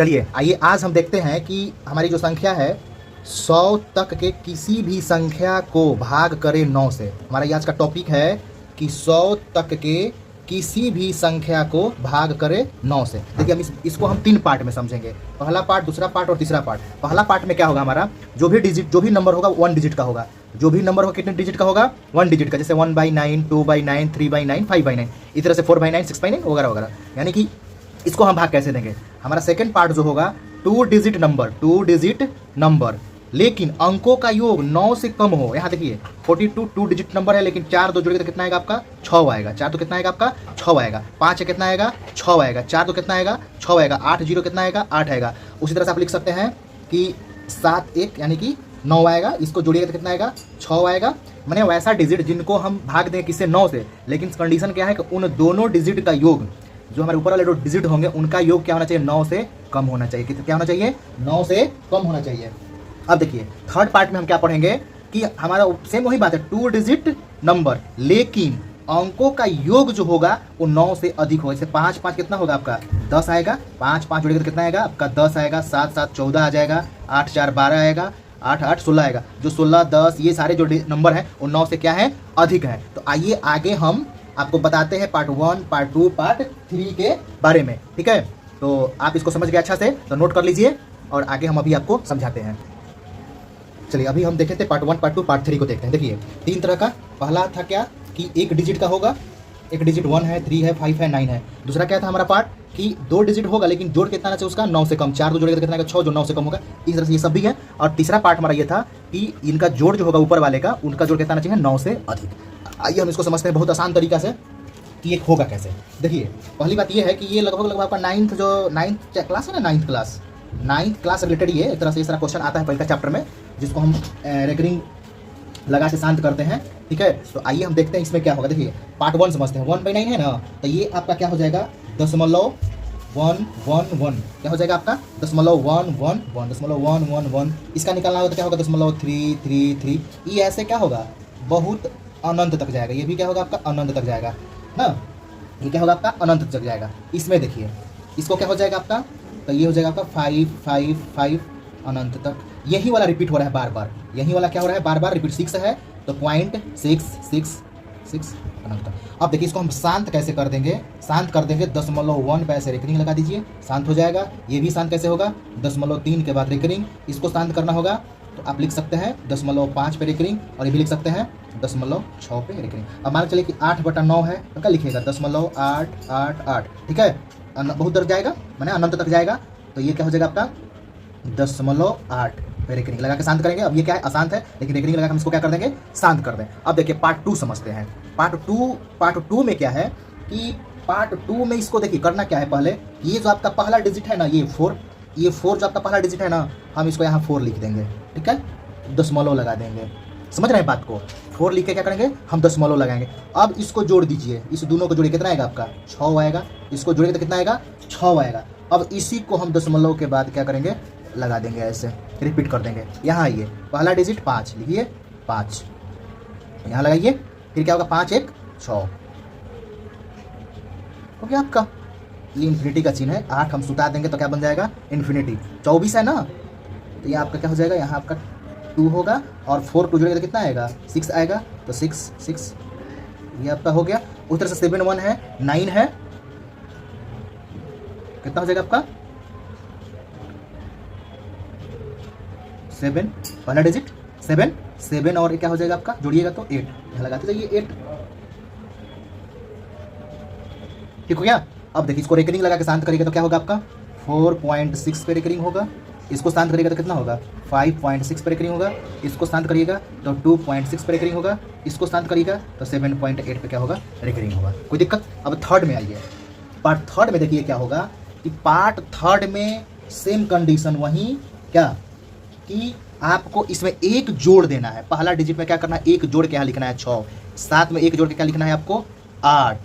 चलिए आइए आज हम देखते हैं कि हमारी जो संख्या है 100 तक के किसी भी संख्या को भाग करे 9 से। हमारा ये आज का टॉपिक है कि 100 तक के किसी भी संख्या को भाग करे 9 से। देखिए हम इसको हम 3 पार्ट में समझेंगे, पहला पार्ट, दूसरा पार्ट और तीसरा पार्ट। पहला पार्ट में क्या होगा, हमारा जो भी नंबर होगा 1 डिजिट का होगा। जो भी नंबर होगा कितने डिजिट का होगा, 1 डिजिट का। जैसे 1/9, 2/9, 3/9, 5/9, इस तरह से 4/9, 6/9 वगैरह वगैरह। यानी कि इसको हम भाग कैसे देंगे। हमारा सेकंड पार्ट जो होगा 2 डिजिट नंबर, लेकिन अंकों का योग 9 से कम हो। यहाँ देखिए 42 2 डिजिट नंबर है, लेकिन 4 2 जोड़ेगा तो कितना आएगा आपका, 6 आएगा। 4 तो कितना आएगा आपका, 6 आएगा। 5 है कितना आएगा, 6 आएगा। 4 तो कितना आएगा, 6 आएगा। 8 0 कितना आएगा, 8 आएगा। उसी तरह से आप लिख सकते हैं कि 7 1 यानी कि 9 आएगा। इसको जोड़िएगा तो कितना आएगा, 6 आएगा। मैंने वैसा डिजिट जिनको हम भाग दें किससे, 9 से, लेकिन कंडीशन क्या है कि उन दोनों डिजिट का योग, जो हमारे ऊपर वाले जो डिजिट होंगे उनका योग क्या होना चाहिए, 9 से कम होना चाहिए। क्या होना चाहिए, 9 से कम होना चाहिए। अब देखिए थर्ड पार्ट में हम क्या पढ़ेंगे कि हमारा सेम वही बात है, 2 डिजिट नंबर, लेकिन अंकों का योग जो होगा वो 9 से अधिक होगा। जैसे 5 5 कितना होगा आपका, 10 आएगा। 5 5 जोड़ेगा तो कितना आएगा आपका, 10 आएगा। 7 7 14 आ जाएगा। 8 4 12 आएगा। 8 8 16 आएगा। जो 16 10 ये सारे जो नंबर हैं वो 9 से क्या है, अधिक है। तो आइए आगे हम आपको बताते हैं पार्ट 1, पार्ट 2, पार्ट 3 के बारे में। ठीक है, तो आप इसको समझ गए अच्छा से, तो नोट कर लीजिए और आगे हम अभी आपको समझाते हैं। चलिए अभी हम देखे थे पार्ट 1, पार्ट 2, पार्ट 3 को देखते हैं। देखिए 3 तरह का, पहला था क्या कि 1 डिजिट का होगा। 1 डिजिट 1 है, 3 है, 5 है, 9 है। दूसरा क्या था हमारा पार्ट कि 2 डिजिट होगा, लेकिन जोड़ कितना आना चाहिए उसका, 9 से कम। 4 2 जोड़ेगा तो कितना आएगा, 6, जो 9 से कम होगा। इस तरह से ये सब भी है। और तीसरा पार्ट हमारा ये था कि इनका जोड़ जो होगा ऊपर वाले का, उनका जोड़ कितना आना चाहिए, 9 से अधिक। आइए हम इसको समझते हैं बहुत आसान तरीका से कि ये होगा कैसे। देखिए पहली बात ये है कि ये लगभग आपका 9th क्लास है ना, 9th क्लास रिलेटेड ये एक तरह से इस तरह क्वेश्चन आता है पहले चैप्टर में, जिसको हम रेकरिंग लगा के शांत करते हैं। ठीक है, तो आइए हम देखते हैं इसमें क्या होगा। देखिए पार्ट 1 समझते हैं। 1/9 है ना, तो ये आपका क्या हो जाएगा, 0.111। क्या हो जाएगा आपका, 0.111। इसका निकालना होगा तो क्या होगा, 0.333। ये ऐसे क्या होगा, बहुत अनंत तक जाएगा। ये भी क्या होगा आपका, अनंत तक जाएगा ना। ये क्या होगा आपका, अनंत तक जाएगा। इसमें देखिए इसको क्या हो जाएगा आपका, तो ये हो जाएगा आपका 5 5 5 अनंत तक। यही वाला रिपीट हो रहा है बार बार। यही वाला क्या हो रहा है, बार बार रिपीट। 6 है तो 0.666 अनंत तक। अब देखिए इसको हम शांत कैसे कर देंगे, शांत कर देंगे 0.1 पे ऐसे रेकरिंग लगा दीजिए, शांत हो जाएगा। ये भी शांत कैसे होगा, 0.3 के बाद रेकरिंग। इसको शांत करना होगा तो आप लिख सकते हैं 0.5 पे रेकरिंग, और ये भी लिख सकते हैं 0.6 पे रेकरिंग। अब मान चलिए कि 8/9 है तो क्या लिखिएगा, 0.888। ठीक है, बहुत दूर जाएगा, मैंने अनंत तक जाएगा। तो ये क्या हो जाएगा आपका 0.8 पे रेकरिंग लगा के शांत करेंगे। अब ये क्या है, अशांत है, लेकिन रेकरिंग लगा के हम इसको क्या कर देंगे, शांत कर दें। अब देखिए पार्ट 2 समझते हैं। पार्ट 2 में क्या है कि पार्ट 2 में इसको देखिए करना क्या है, पहले ये जो आपका पहला डिजिट है ना, ये 4 जो आपका पहला डिजिट है ना, हम इसको यहाँ 4 लिख देंगे। ठीक है, दशमलव लगा देंगे। समझ रहे हैं बात को, 4 लिख के क्या करेंगे, हम दशमलव लगाएंगे। अब इसको जोड़ दीजिए, इस दोनों को जोड़िए, कितना आएगा आपका, 6 आएगा। इसको जोड़िए तो कितना आएगा, 6 आएगा। अब इसी को हम दशमलव के बाद क्या करेंगे, लगा देंगे, ऐसे रिपीट कर देंगे। यहाँ आइए, पहला डिजिट 5 लिखिए, 5 यहाँ लगाइए, फिर क्या होगा, 5 1 6 हो गया आपका। ये इन्फिनिटी का चिन्ह है, 8 हम सुता देंगे तो क्या बन जाएगा, इन्फिनिटी। 24 है ना, तो ये आपका क्या हो जाएगा, यहाँ आपका 2 होगा, और 4 2 जोड़ेगा तो कितना आएगा, 6 आएगा। तो 6 6 ये आपका हो गया। उस तरह से 7 1 है, 9 है, कितना हो जाएगा आपका, 7 पहला डिजिट 7 और क्या हो जाएगा आपका, जोड़िएगा तो 8 यहाँ लगाते जाइए, 8। ठीक हो गया। अब देखिए इसको रेकरिंग लगा के शांत करिएगा तो क्या होगा आपका, 4.6 पे रेकरिंग होगा। इसको शांत करिएगा तो कितना होगा, 5.6 पे रेकरिंग होगा। इसको शांत करिएगा तो 2.6 पे रेकरिंग होगा। इसको शांत करिएगा तो 7.8 पे क्या होगा, रेकरिंग होगा। कोई दिक्कत। अब थर्ड में आइए। पार्ट 3 में देखिए क्या होगा कि पार्ट 3 में सेम कंडीशन, वहीं क्या कि आपको इसमें एक जोड़ देना है। पहला डिजिट में क्या करना है, एक जोड़ के यहाँ लिखना है 6। 7 में एक जोड़ के क्या लिखना है आपको, 8।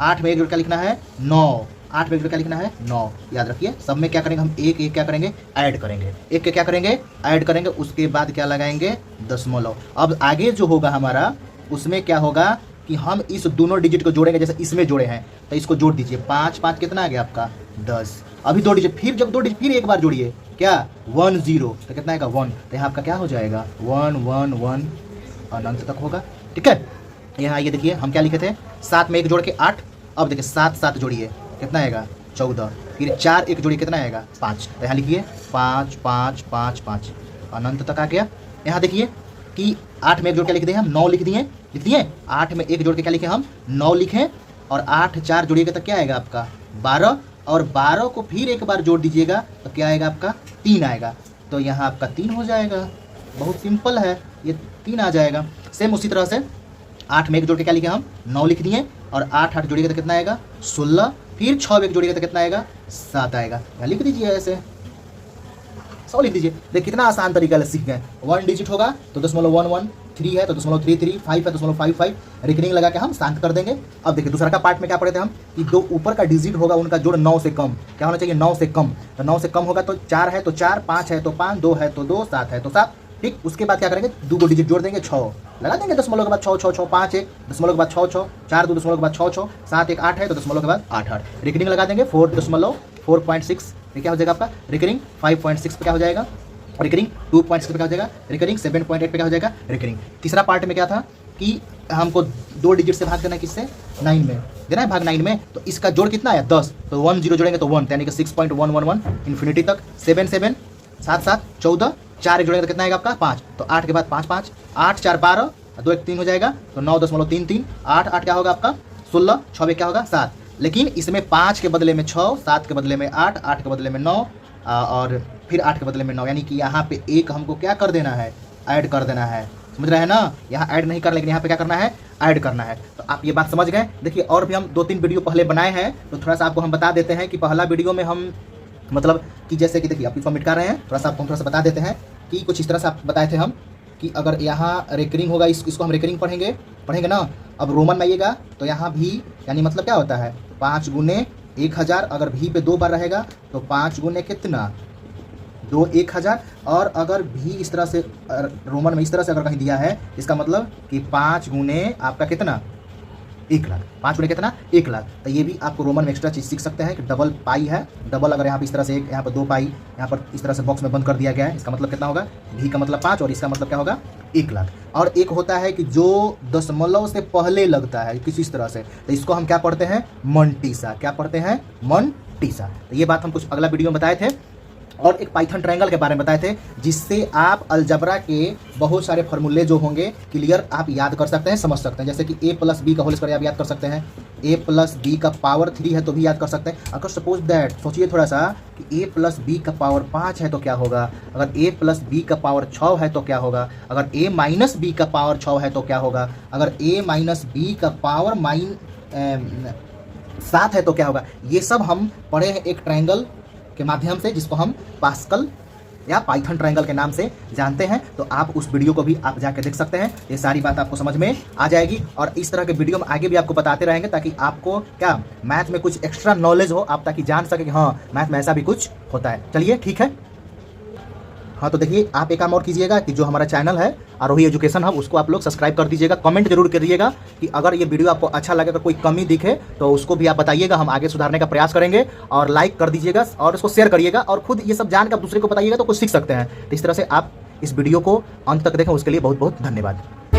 8 में एक जोड़ क्या लिखना है, 9। 8 में एक जोड़ क्या लिखना है, 9। याद रखिए सब में क्या करेंगे, हम एक एक क्या करेंगे, ऐड करेंगे। एक के क्या करेंगे, ऐड करेंगे। उसके बाद क्या लगाएंगे, दशमलव। अब आगे जो होगा हमारा, उसमें क्या होगा कि हम इस दोनों डिजिट को जोड़ेंगे, जैसे इसमें जोड़े हैं तो इसको जोड़ दीजिए। 5 5 कितना आ गया आपका 10। अभी 2 डिजिट, फिर जब 2 डिजिट फिर एक बार जोड़िए, क्या 1 0 तो कितना आएगा 1। तो यहाँ आपका क्या हो जाएगा 1 1 1 अनंत तक होगा। ठीक है, यहाँ ये देखिए हम क्या लिखे थे, 7 में 1 जोड़ के 8। अब देखिए 7 7 जोड़िए कितना आएगा 14। फिर 4 1 जोड़िए कितना आएगा 5। तो यहाँ लिखिए 5 5 5 5 अनंत तक आ गया। यहाँ देखिए कि 8 में 1 जोड़ के लिख दिए हम 9 लिख दिए। 8 में 1 जोड़ के क्या लिखे हम 9 लिखें, और 8 4 जोड़िएगा तो क्या आएगा आपका 12, और 12 को फिर एक बार जोड़ दीजिएगा तो क्या आएगा आपका 3 आएगा। तो यहाँ आपका 3 हो जाएगा। बहुत सिंपल है, ये 3 आ जाएगा। सेम उसी तरह से 8 में 1 जोड़ के क्या लिखे हम 9 लिख दिए, और 8 8 जोड़िएगा तो कितना आएगा 16, फिर 6 में 1 जोड़िएगा तो कितना आएगा 7 आएगा। यहाँ लिख दीजिए ऐसे 100 लिख दीजिए। देखिए कितना आसान तरीका से सीख गए। 1 डिजिट होगा तो 0.11, 3 है तो 0.33, 5 है तो 0.55, रिकरिंग लगा के हम शांत कर देंगे। अब देखिए दूसरा का पार्ट में क्या पढ़े थे हम कि 2 ऊपर का डिजिट होगा उनका जोड़ 9 से कम, क्या होना चाहिए 9 से कम। तो 9 से कम होगा तो 4 है तो 4, 5 है तो 5, 2 है तो 2, 7 है तो 7। ठीक, उसके बाद क्या करेंगे 2 डिजिट जोड़ देंगे 6 लगा देंगे, दशमलव के बाद 6 6 6, 5 1 दशमलव के बाद 6 6, 4 2 दशमलव के बाद 6 6, 7 1 8 है तो दशमलव के बाद 8 8, रिकरिंग लगा देंगे 4.6 ये क्या हो जाएगा आपका रिकरिंग, 5.6 पे क्या हो जाएगा रिकरिंग, 2.6 पे क्या हो जाएगा रिकरिंग, 7.8 पे क्या हो जाएगा रिकरिंग। तीसरा पार्ट में क्या था कि हमको 2 डिजिट से भाग देना है, किससे 9 में देना है भाग 9 में। तो इसका जोड़ कितना आया 10, तो 1 0 जोड़ेंगे तो 1 यानी कि 6.111 इन्फिनिटी तक। 7 7 7 7 14, 4 एक जोड़ेंगे तो कितना आएगा आपका 5, तो 8 के बाद 5 5, 8 4 12, 2 1 3 हो जाएगा तो 9.33, 8 8 क्या होगा आपका 16, 6 क्या होगा 7। लेकिन इसमें 5 के बदले में 6, 7 के बदले में 8, 8 के बदले में 9 और फिर 8 के बदले में 9, यानी कि यहाँ पे एक हमको क्या कर देना है ऐड कर देना है। समझ रहे हैं ना, यहाँ ऐड नहीं कर, लेकिन यहाँ पे क्या करना है ऐड करना है। तो आप ये बात समझ गए। देखिए और भी हम 2-3 वीडियो पहले बनाए हैं, तो थोड़ा सा आपको हम बता देते हैं कि पहला वीडियो में हम मतलब कि जैसे कि देखिए आप इसको मिटा रहे हैं, थोड़ा सा आपको हम थोड़ा सा बता देते हैं कि कुछ इस तरह से आप बताए थे हम कि अगर यहाँ रेकरिंग होगा इसको हम रेकरिंग पढ़ेंगे ना। अब रोमन में आइएगा तो यहाँ भी यानी मतलब क्या होता है 5 गुने 1000, अगर भी पे 2 बार रहेगा तो 5 गुने कितना 2 1000, और अगर भी इस तरह से रोमन में इस तरह से अगर कहीं दिया है इसका मतलब कि 5 गुने आपका कितना 1 लाख, 5 गुने कितना 1 लाख। तो ये भी आपको रोमन में एक्स्ट्रा चीज़ सीख सकते हैं कि डबल पाई है, डबल अगर यहाँ पे इस तरह से एक, यहाँ पर 2 पाई, यहाँ पर इस तरह से बॉक्स में बंद कर दिया गया है, इसका मतलब कितना होगा भी का मतलब 5 और इसका मतलब क्या होगा 1 लाख। और एक होता है कि जो दशमलव से पहले लगता है किसी इस तरह से, तो इसको हम क्या पढ़ते हैं मनटीसा, क्या पढ़ते हैं मनटीसा। तो ये बात हम कुछ अगला वीडियो में बताए थे। और एक पाइथन ट्रायंगल के बारे में बताए थे जिससे आप अलजबरा के बहुत सारे फार्मूले जो होंगे क्लियर आप याद कर सकते हैं, समझ सकते हैं। जैसे कि a + b का होल स्क्वायर आप याद कर सकते हैं, a + b का पावर 3 है तो भी याद कर सकते हैं। अगर सपोज दैट सोचिए थोड़ा सा कि a + b का पावर 5 है तो क्या होगा, अगर a + b का पावर 6 है तो क्या होगा, अगर a - b का पावर 6 है तो क्या होगा, अगर a - b का पावर 7 है तो क्या होगा। ये सब हम पढ़े हैं एक ट्रायंगल के माध्यम से जिसको हम पास्कल या पाइथन ट्रायंगल के नाम से जानते हैं। तो आप उस वीडियो को भी आप जाके देख सकते हैं, ये सारी बात आपको समझ में आ जाएगी। और इस तरह के वीडियो में आगे भी आपको बताते रहेंगे ताकि आपको क्या मैथ में कुछ एक्स्ट्रा नॉलेज हो, आप ताकि जान सके कि हाँ मैथ में ऐसा भी कुछ होता है। चलिए ठीक है। हाँ तो देखिए आप एक काम और कीजिएगा कि जो हमारा चैनल है आरोही एजुकेशन हब उसको आप लोग सब्सक्राइब कर दीजिएगा। कमेंट जरूर करिएगा कि अगर ये वीडियो आपको अच्छा लगे, अगर कोई कमी दिखे तो उसको भी आप बताइएगा, हम आगे सुधारने का प्रयास करेंगे। और लाइक कर दीजिएगा और उसको शेयर करिएगा और खुद ये सब जान कर दूसरे को बताइएगा तो कुछ सीख सकते हैं। तो इस तरह से आप इस वीडियो को अंत तक देखें, उसके लिए बहुत बहुत धन्यवाद।